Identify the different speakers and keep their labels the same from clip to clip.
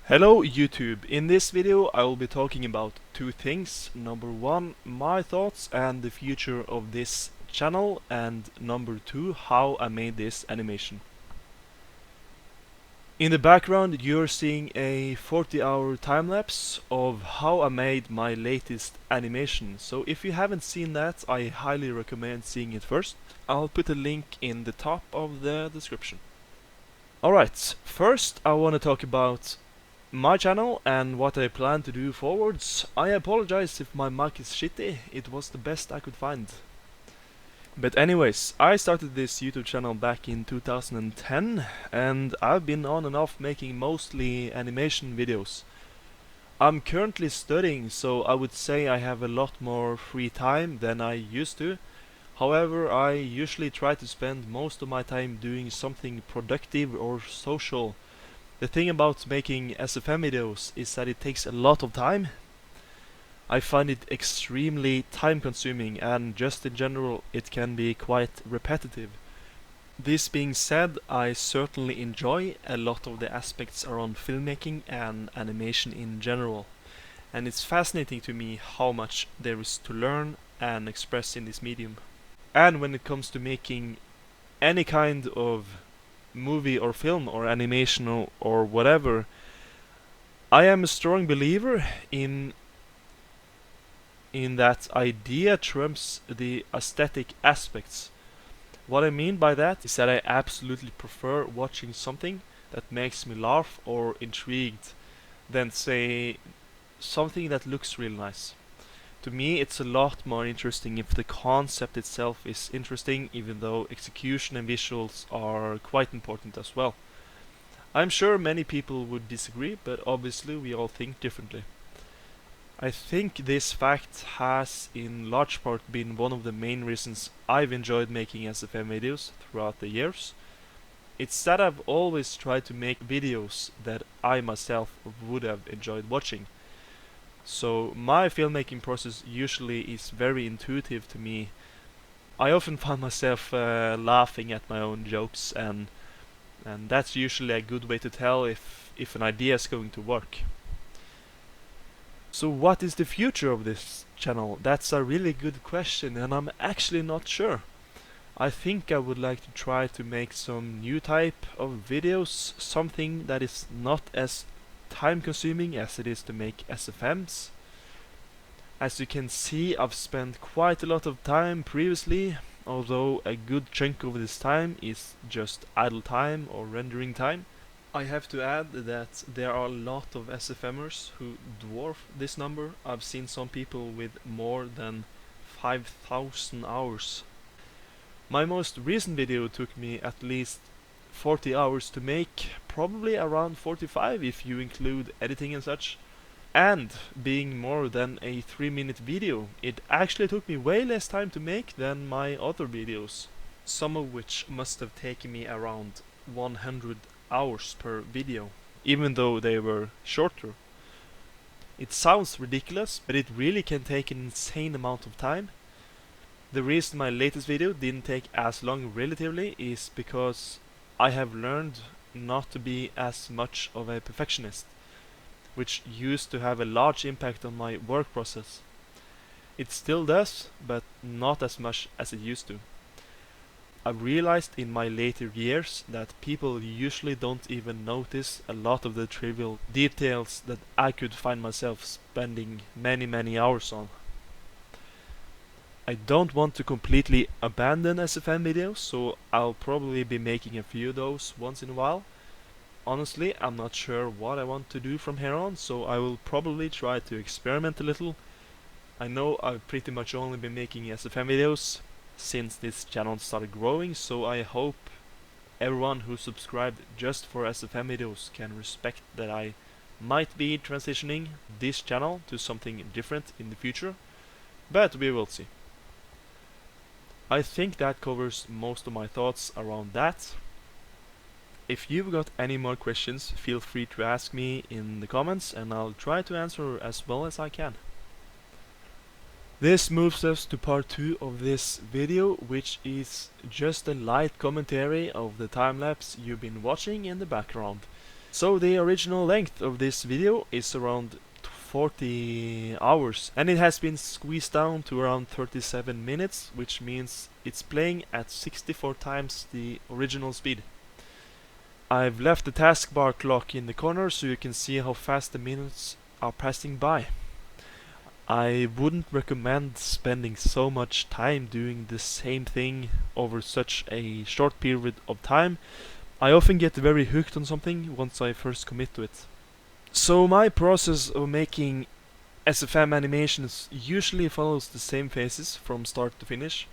Speaker 1: Hello YouTube, in this video I will be talking about two things. Number one, my thoughts and the future of this channel, and number two, how I made this animation. In the background you're seeing a 40-hour time-lapse of how I made my latest animation, so if you haven't seen that I highly recommend seeing it first. I'll put a link in the top of the description. Alright, first I want to talk about my channel and what I plan to do forwards. I apologize if my mic is shitty, it was the best I could find. But anyways, I started this YouTube channel back in 2010 and I've been on and off making mostly animation videos. I'm currently studying, so I would say I have a lot more free time than I used to. However, I usually try to spend most of my time doing something productive or social. The thing about making SFM videos is that it takes a lot of time. I find it extremely time consuming and just in general it can be quite repetitive. This being said, I certainly enjoy a lot of the aspects around filmmaking and animation in general. And it's fascinating to me how much there is to learn and express in this medium. And when it comes to making any kind of movie or film or animation or whatever, I am a strong believer in that idea trumps the aesthetic aspects. What I mean by that is that I absolutely prefer watching something that makes me laugh or intrigued than say something that looks real nice. To me it's a lot more interesting if the concept itself is interesting, even though execution and visuals are quite important as well. I'm sure many people would disagree, but obviously we all think differently. I think this fact has in large part been one of the main reasons I've enjoyed making SFM videos throughout the years. It's that I've always tried to make videos that I myself would have enjoyed watching. So my filmmaking process usually is very intuitive to me. I often find myself laughing at my own jokes, and that's usually a good way to tell if an idea is going to work. So what is the future of this channel? That's a really good question and I'm actually not sure. I think I would like to try to make some new type of videos, something that is not as time consuming as it is to make SFMs. As you can see, I've spent quite a lot of time previously, although a good chunk of this time is just idle time or rendering time. I have to add that there are a lot of SFMers who dwarf this number. I've seen some people with more than 5,000 hours. My most recent video took me at least 40 hours to make, probably around 45 if you include editing and such. And being more than a 3-minute video, it actually took me way less time to make than my other videos, some of which must have taken me around 100 hours per video, even though they were shorter. It sounds ridiculous, but it really can take an insane amount of time. The reason my latest video didn't take as long relatively is because I have learned not to be as much of a perfectionist, which used to have a large impact on my work process. It still does, but not as much as it used to. I've realized in my later years that people usually don't even notice a lot of the trivial details that I could find myself spending many hours on. I don't want to completely abandon SFM videos, so I'll probably be making a few of those once in a while. Honestly, I'm not sure what I want to do from here on, so I will probably try to experiment a little. I know I've pretty much only been making SFM videos since this channel started growing, so I hope everyone who subscribed just for SFM videos can respect that I might be transitioning this channel to something different in the future, but we will see. I think that covers most of my thoughts around that. If you've got any more questions, feel free to ask me in the comments and I'll try to answer as well as I can. This moves us to part 2 of this video, which is just a light commentary of the time-lapse you've been watching in the background. So the original length of this video is around 40 hours, and it has been squeezed down to around 37 minutes, which means it's playing at 64 times the original speed. I've left the taskbar clock in the corner so you can see how fast the minutes are passing by. I wouldn't recommend spending so much time doing the same thing over such a short period of time. I often get very hooked on something once I first commit to it. So my process of making SFM animations usually follows the same phases from start to finish.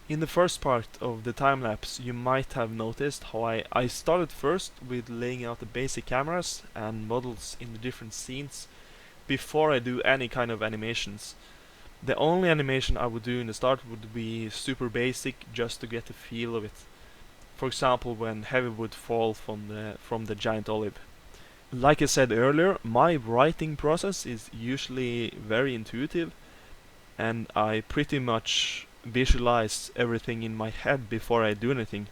Speaker 1: In the first part of the time-lapse you might have noticed how I started first with laying out the basic cameras and models in the different scenes before I do any kind of animations. The only animation I would do in the start would be super basic, just to get the feel of it. For example, when heavy would fall from the giant olive. Like I said earlier, my writing process is usually very intuitive, and I pretty much visualize everything in my head before I do anything.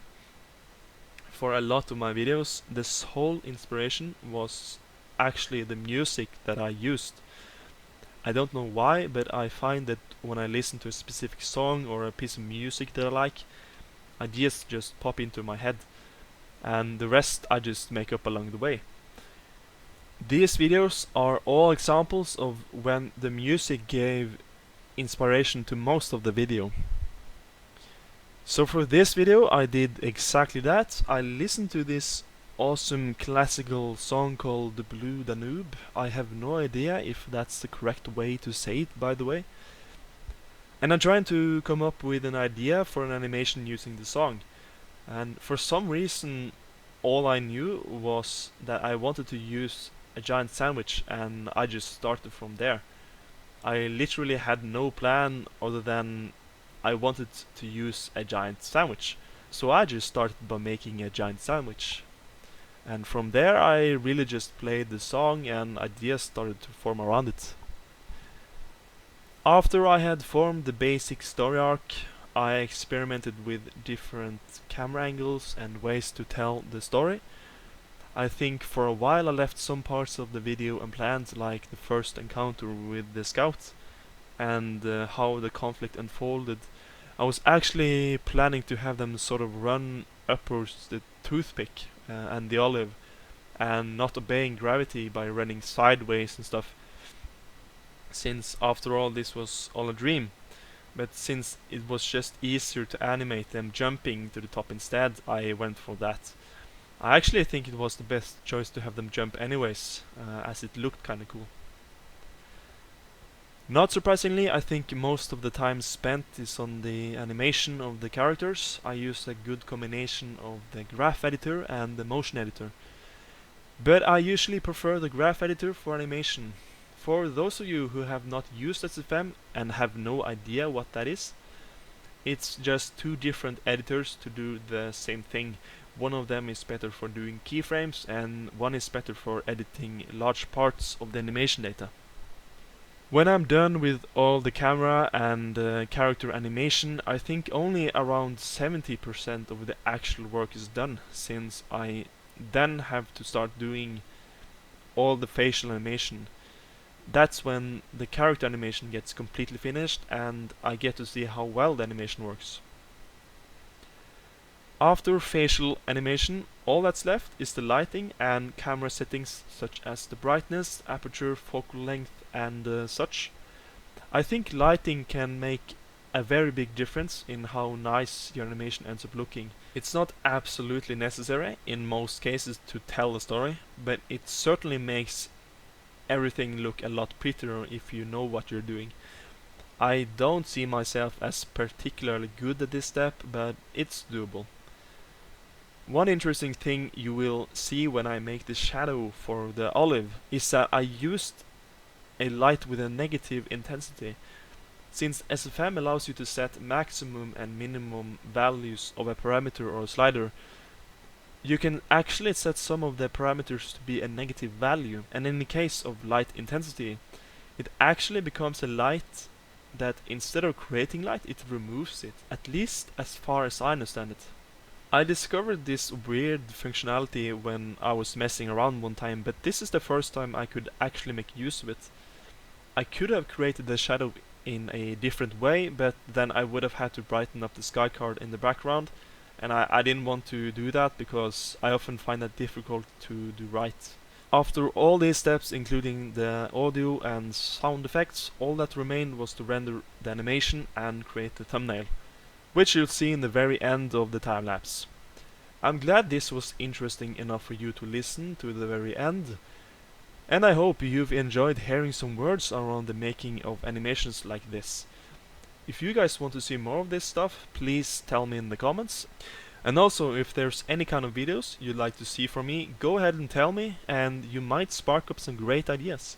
Speaker 1: For a lot of my videos, the whole inspiration was actually the music that I used. I don't know why, but I find that when I listen to a specific song or a piece of music that I like, ideas just pop into my head, and the rest I just make up along the way. These videos are all examples of when the music gave inspiration to most of the video. So for this video I did exactly that. I listened to this awesome classical song called The Blue Danube. I have no idea if that's the correct way to say it, by the way. And I'm trying to come up with an idea for an animation using the song. And for some reason all I knew was that I wanted to use a giant sandwich, and I just started from there. I literally had no plan other than I wanted to use a giant sandwich. So I just started by making a giant sandwich. And from there I really just played the song and ideas started to form around it. After I had formed the basic story arc, I experimented with different camera angles and ways to tell the story. I think for a while I left some parts of the video unplanned, like the first encounter with the scout and how the conflict unfolded. I was actually planning to have them sort of run upwards the toothpick and the olive, and not obeying gravity by running sideways and stuff, since after all this was all a dream. But since it was just easier to animate them jumping to the top instead, I went for that. I actually think it was the best choice to have them jump anyways, as it looked kinda cool. Not surprisingly, I think most of the time spent is on the animation of the characters. I use a good combination of the graph editor and the motion editor. But I usually prefer the graph editor for animation. For those of you who have not used SFM and have no idea what that is, it's just two different editors to do the same thing. One of them is better for doing keyframes and one is better for editing large parts of the animation data. When I'm done with all the camera and character animation, I think only around 70% of the actual work is done, since I then have to start doing all the facial animation. That's when the character animation gets completely finished and I get to see how well the animation works. After facial animation, all that's left is the lighting and camera settings such as the brightness, aperture, focal length and such. I think lighting can make a very big difference in how nice your animation ends up looking. It's not absolutely necessary in most cases to tell a story, but it certainly makes everything look a lot prettier if you know what you're doing. I don't see myself as particularly good at this step, but it's doable. One interesting thing you will see when I make the shadow for the olive is that I used a light with a negative intensity. Since SFM allows you to set maximum and minimum values of a parameter or a slider, you can actually set some of the parameters to be a negative value, and in the case of light intensity, it actually becomes a light that instead of creating light, it removes it, at least as far as I understand it. I discovered this weird functionality when I was messing around one time, but this is the first time I could actually make use of it. I could have created the shadow in a different way, but then I would have had to brighten up the sky card in the background, and I didn't want to do that because I often find that difficult to do right. After all these steps, including the audio and sound effects, all that remained was to render the animation and create the thumbnail, which you'll see in the very end of the time lapse. I'm glad this was interesting enough for you to listen to the very end, and I hope you've enjoyed hearing some words around the making of animations like this. If you guys want to see more of this stuff, please tell me in the comments. And also, if there's any kind of videos you'd like to see from me, go ahead and tell me, and you might spark up some great ideas.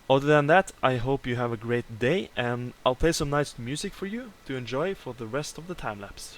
Speaker 1: Other than that, I hope you have a great day, and I'll play some nice music for you to enjoy for the rest of the time lapse.